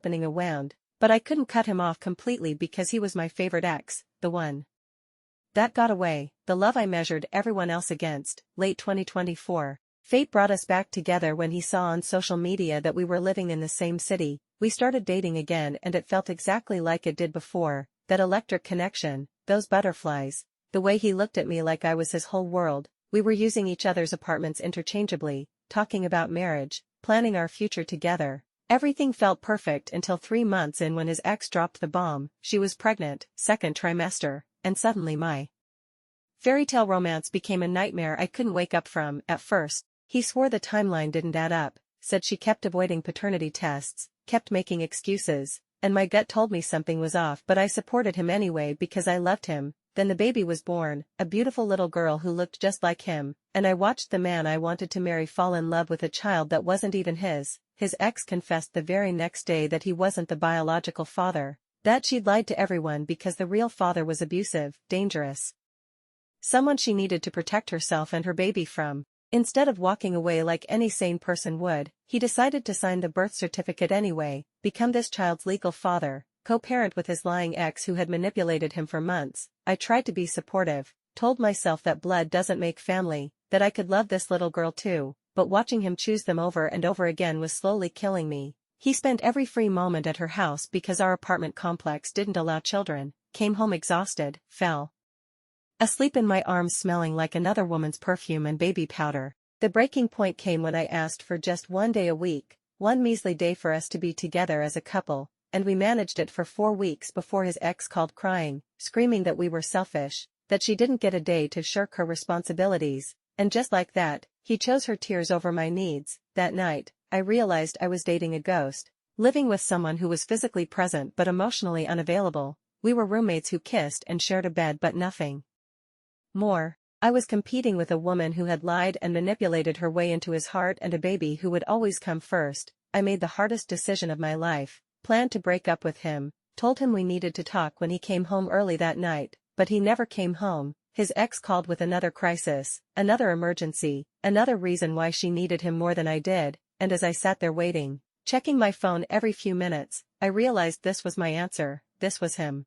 spinning a wound, but I couldn't cut him off completely because he was my favorite ex, the one that got away, the love I measured everyone else against. Late 2024. Fate brought us back together when he saw on social media that we were living in the same city. We started dating again and it felt exactly like it did before, that electric connection, those butterflies, the way he looked at me like I was his whole world. We were using each other's apartments interchangeably, talking about marriage, planning our future together. Everything felt perfect until 3 months in when his ex dropped the bomb. She was pregnant, second trimester, and suddenly my fairytale romance became a nightmare I couldn't wake up from. At first, he swore the timeline didn't add up, said she kept avoiding paternity tests, kept making excuses, and my gut told me something was off, but I supported him anyway because I loved him. Then the baby was born, a beautiful little girl who looked just like him, and I watched the man I wanted to marry fall in love with a child that wasn't even his. His ex confessed the very next day that he wasn't the biological father, that she'd lied to everyone because the real father was abusive, dangerous, someone she needed to protect herself and her baby from. Instead of walking away like any sane person would, he decided to sign the birth certificate anyway, become this child's legal father, co-parent with his lying ex who had manipulated him for months. I tried to be supportive, told myself that blood doesn't make family, that I could love this little girl too, but watching him choose them over and over again was slowly killing me. He spent every free moment at her house because our apartment complex didn't allow children, came home exhausted, fell asleep in my arms smelling like another woman's perfume and baby powder. The breaking point came when I asked for just 1 day a week, one measly day for us to be together as a couple, and we managed it for 4 weeks before his ex called crying, screaming that we were selfish, that she didn't get a day to shirk her responsibilities, and just like that, he chose her tears over my needs. That night, I realized I was dating a ghost, living with someone who was physically present but emotionally unavailable. We were roommates who kissed and shared a bed but nothing more. I was competing with a woman who had lied and manipulated her way into his heart and a baby who would always come first. I made the hardest decision of my life, planned to break up with him, told him we needed to talk when he came home early that night, but he never came home. His ex called with another crisis, another emergency, another reason why she needed him more than I did, and as I sat there waiting, checking my phone every few minutes, I realized this was my answer, this was him.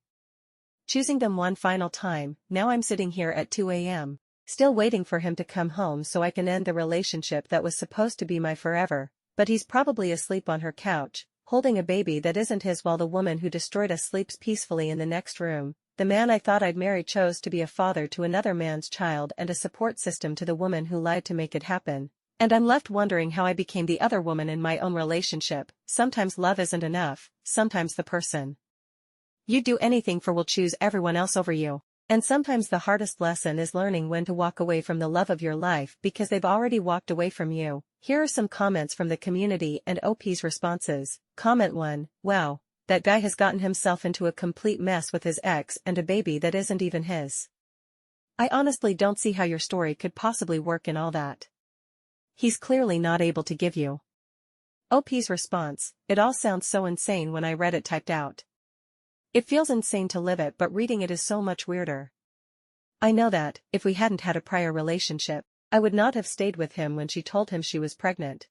Choosing them one final time. Now I'm sitting here at 2 a.m., still waiting for him to come home so I can end the relationship that was supposed to be my forever, but he's probably asleep on her couch, holding a baby that isn't his while the woman who destroyed us sleeps peacefully in the next room. The man I thought I'd marry chose to be a father to another man's child and a support system to the woman who lied to make it happen. And I'm left wondering how I became the other woman in my own relationship. Sometimes love isn't enough, sometimes the person you do anything for will choose everyone else over you. And sometimes the hardest lesson is learning when to walk away from the love of your life because they've already walked away from you. Here are some comments from the community and OP's responses. Comment 1, wow. That guy has gotten himself into a complete mess with his ex and a baby that isn't even his. I honestly don't see how your story could possibly work in all that he's clearly not able to give you. OP's response, it all sounds so insane when I read it typed out. It feels insane to live it, but reading it is so much weirder. I know that, if we hadn't had a prior relationship, I would not have stayed with him when she told him she was pregnant.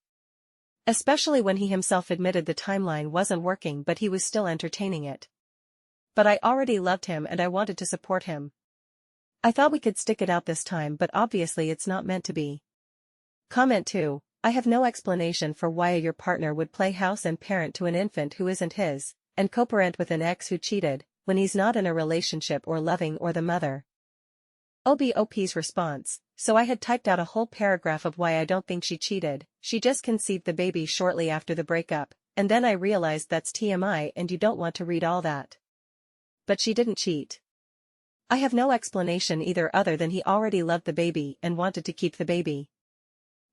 Especially when he himself admitted the timeline wasn't working but he was still entertaining it. But I already loved him and I wanted to support him. I thought we could stick it out this time, but obviously it's not meant to be. Comment 2, I have no explanation for why your partner would play house and parent to an infant who isn't his, and co-parent with an ex who cheated, when he's not in a relationship or loving or the mother. OP's response, so I had typed out a whole paragraph of why I don't think she cheated. She just conceived the baby shortly after the breakup, and then I realized that's TMI and you don't want to read all that. But she didn't cheat. I have no explanation either other than he already loved the baby and wanted to keep the baby.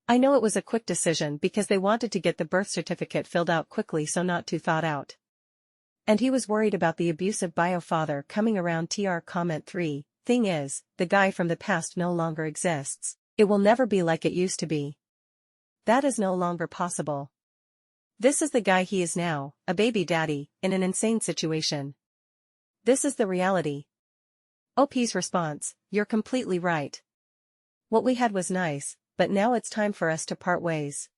I know it was a quick decision because they wanted to get the birth certificate filled out quickly, so not too thought out. And he was worried about the abusive bio father coming around. Comment 3, thing is, the guy from the past no longer exists. It will never be like it used to be. That is no longer possible. This is the guy he is now, a baby daddy, in an insane situation. This is the reality. OP's response, you're completely right. What we had was nice, but now it's time for us to part ways.